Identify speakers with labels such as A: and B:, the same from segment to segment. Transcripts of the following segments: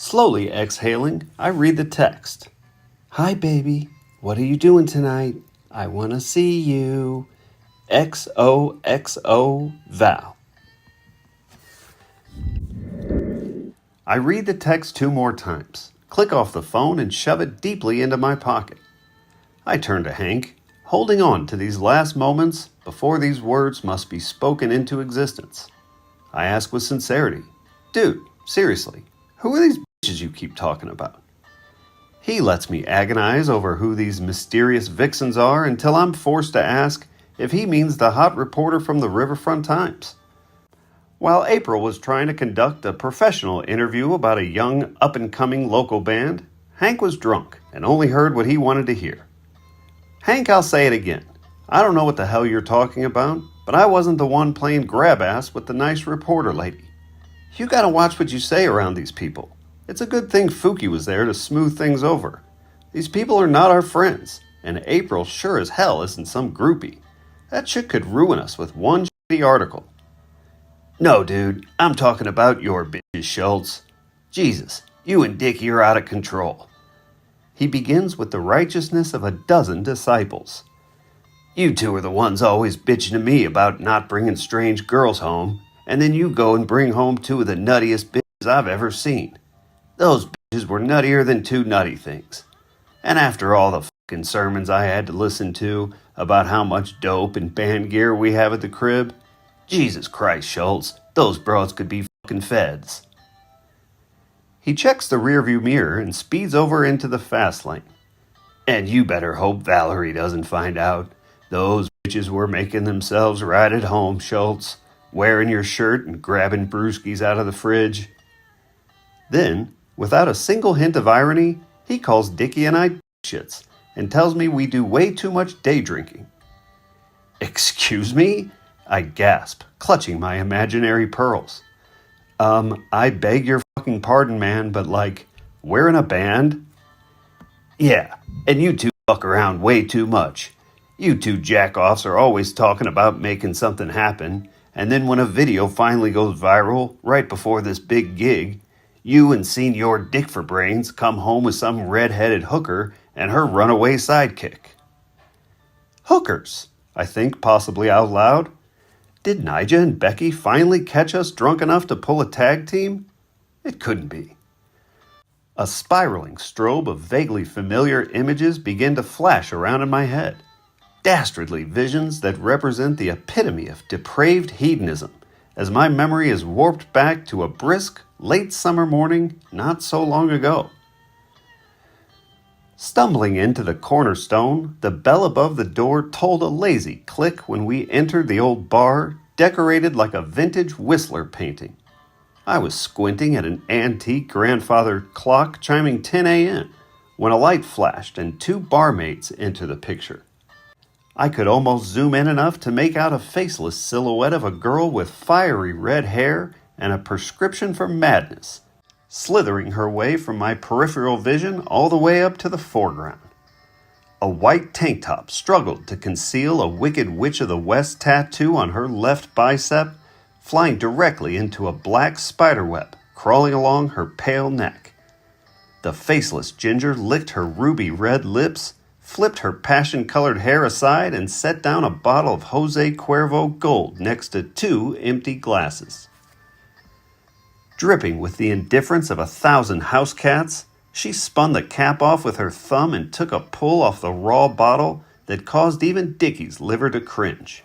A: Slowly exhaling, I read the text. Hi, baby. What are you doing tonight? I want to see you. XOXO Val. I read the text 2 more times, click off the phone, and shove it deeply into my pocket. I turn to Hank, holding on to these last moments before these words must be spoken into existence. I ask with sincerity, dude, seriously, who are these bitches you keep talking about? He lets me agonize over who these mysterious vixens are until I'm forced to ask if he means the hot reporter from the Riverfront Times. While April was trying to conduct a professional interview about a young, up-and-coming local band, Hank was drunk and only heard what he wanted to hear. Hank, I'll say it again. I don't know what the hell you're talking about, but I wasn't the one playing grab-ass with the nice reporter lady. You gotta watch what you say around these people. It's a good thing Fouki was there to smooth things over. These people are not our friends, and April sure as hell isn't some groupie. That shit could ruin us with one shitty article. No, dude, I'm talking about your bitches, Schultz. Jesus, you and Dicky are out of control. He begins with the righteousness of a dozen disciples. You two are the ones always bitching to me about not bringing strange girls home, and then you go and bring home 2 of the nuttiest bitches I've ever seen. Those bitches were nuttier than 2 nutty things. And after all the fucking sermons I had to listen to about how much dope and band gear we have at the crib, Jesus Christ, Schultz, those bros could be fucking feds. He checks the rearview mirror and speeds over into the fast lane. And you better hope Valerie doesn't find out. Those bitches were making themselves right at home, Schultz, wearing your shirt and grabbing brewskis out of the fridge. Then, without a single hint of irony, he calls Dicky and I shits and tells me we do way too much day drinking. Excuse me? I gasp, clutching my imaginary pearls. I beg your fucking pardon, man, but we're in a band? Yeah, and you two fuck around way too much. You two jack-offs are always talking about making something happen, and then when a video finally goes viral, right before this big gig, you and Senior Dick for Brains come home with some red-headed hooker and her runaway sidekick. Hookers, I think, possibly out loud. Did Nigel and Becky finally catch us drunk enough to pull a tag team? It couldn't be. A spiraling strobe of vaguely familiar images begin to flash around in my head. Dastardly visions that represent the epitome of depraved hedonism, as my memory is warped back to a brisk, late summer morning not so long ago. Stumbling into the Cornerstone, the bell above the door tolled a lazy click when we entered the old bar, decorated like a vintage Whistler painting. I was squinting at an antique grandfather clock chiming 10 a.m. when a light flashed and 2 barmaids entered the picture. I could almost zoom in enough to make out a faceless silhouette of a girl with fiery red hair and a prescription for madness, slithering her way from my peripheral vision all the way up to the foreground. A white tank top struggled to conceal a Wicked Witch of the West tattoo on her left bicep, flying directly into a black spiderweb crawling along her pale neck. The faceless ginger licked her ruby red lips, flipped her passion-colored hair aside, and set down a bottle of Jose Cuervo Gold next to 2 empty glasses. Dripping with the indifference of 1,000 house cats, she spun the cap off with her thumb and took a pull off the raw bottle that caused even Dicky's liver to cringe.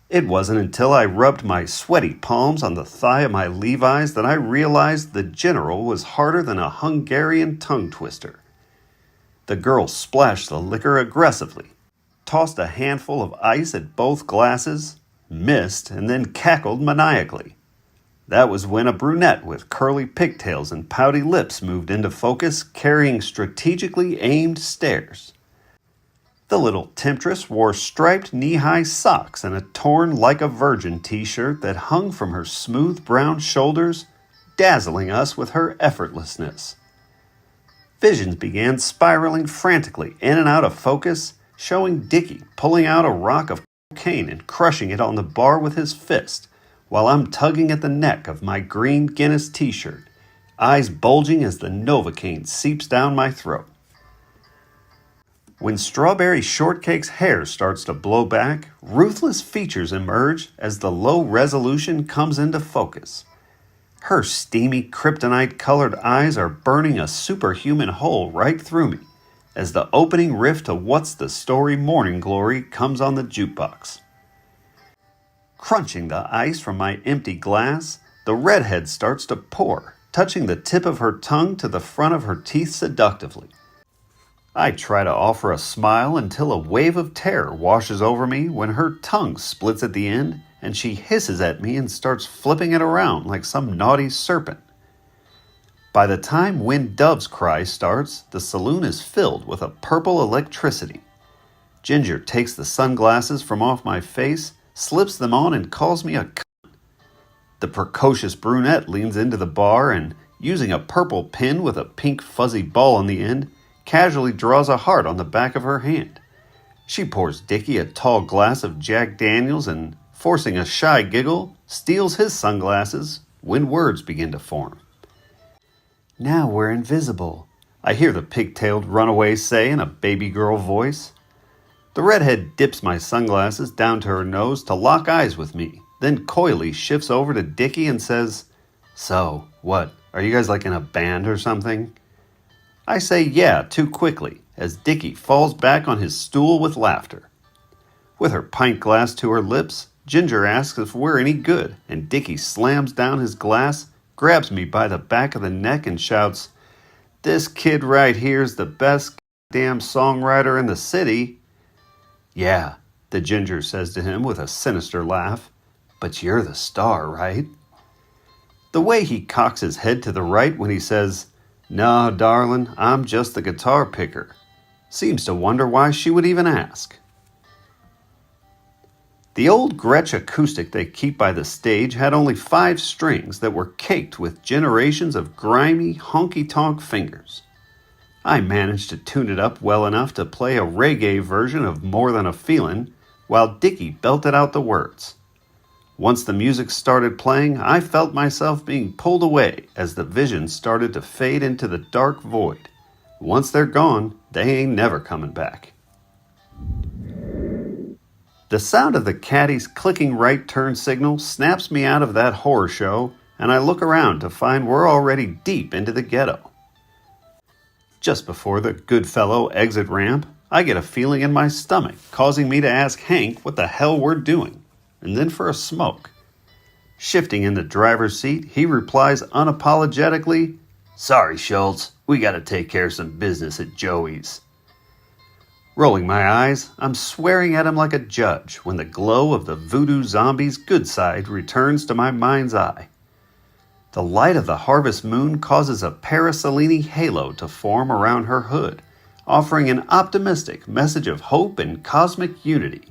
A: It wasn't until I rubbed my sweaty palms on the thigh of my Levi's that I realized the General was harder than a Hungarian tongue twister. The girl splashed the liquor aggressively, tossed a handful of ice at both glasses, missed, and then cackled maniacally. That was when a brunette with curly pigtails and pouty lips moved into focus, carrying strategically aimed stares. The little temptress wore striped knee-high socks and a torn Like a Virgin t-shirt that hung from her smooth brown shoulders, dazzling us with her effortlessness. Visions began spiraling frantically in and out of focus, showing Dicky pulling out a rock of cocaine and crushing it on the bar with his fist, while I'm tugging at the neck of my green Guinness t-shirt, eyes bulging as the Novocaine seeps down my throat. When Strawberry Shortcake's hair starts to blow back, ruthless features emerge as the low resolution comes into focus. Her steamy kryptonite-colored eyes are burning a superhuman hole right through me as the opening riff to What's the Story Morning Glory comes on the jukebox. Crunching the ice from my empty glass, the redhead starts to pour, touching the tip of her tongue to the front of her teeth seductively. I try to offer a smile until a wave of terror washes over me when her tongue splits at the end and she hisses at me and starts flipping it around like some naughty serpent. By the time When Doves Cry starts, the saloon is filled with a purple electricity. Ginger takes the sunglasses from off my face, slips them on, and calls me a cunt. The precocious brunette leans into the bar and, using a purple pin with a pink fuzzy ball on the end, casually draws a heart on the back of her hand. She pours Dicky a tall glass of Jack Daniels and, forcing a shy giggle, steals his sunglasses when words begin to form. "Now we're invisible," I hear the pigtailed runaway say in a baby girl voice. The redhead dips my sunglasses down to her nose to lock eyes with me, then coyly shifts over to Dicky and says, "So, what, are you guys like in a band or something?" I say yeah too quickly as Dicky falls back on his stool with laughter. With her pint glass to her lips, Ginger asks if we're any good, and Dicky slams down his glass, grabs me by the back of the neck and shouts, "This kid right here's the best damn songwriter in the city." "Yeah," the Ginger says to him with a sinister laugh, "but you're the star, right?" The way he cocks his head to the right when he says, "No, darling, I'm just the guitar picker," seems to wonder why she would even ask. The old Gretsch acoustic they keep by the stage had only 5 strings that were caked with generations of grimy, honky-tonk fingers. I managed to tune it up well enough to play a reggae version of More Than a Feelin', while Dicky belted out the words. Once the music started playing, I felt myself being pulled away as the visions started to fade into the dark void. Once they're gone, they ain't never coming back. The sound of the caddy's clicking right turn signal snaps me out of that horror show, and I look around to find we're already deep into the ghetto. Just before the Goodfellow exit ramp, I get a feeling in my stomach causing me to ask Hank what the hell we're doing, and then for a smoke. Shifting in the driver's seat, he replies unapologetically, "Sorry, Schultz, we gotta take care of some business at Joey's." Rolling my eyes, I'm swearing at him like a judge when the glow of the voodoo zombie's good side returns to my mind's eye. The light of the harvest moon causes a Parasolini halo to form around her hood, offering an optimistic message of hope and cosmic unity.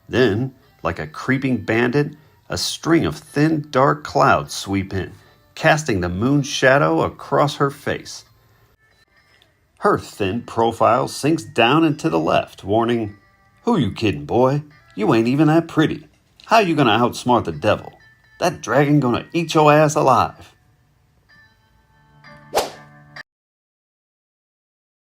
A: Then, like a creeping bandit, a string of thin, dark clouds sweep in, casting the moon's shadow across her face. Her thin profile sinks down and to the left, warning, "Who you kidding, boy? You ain't even that pretty. How you gonna outsmart the devil? That dragon gonna eat your ass alive."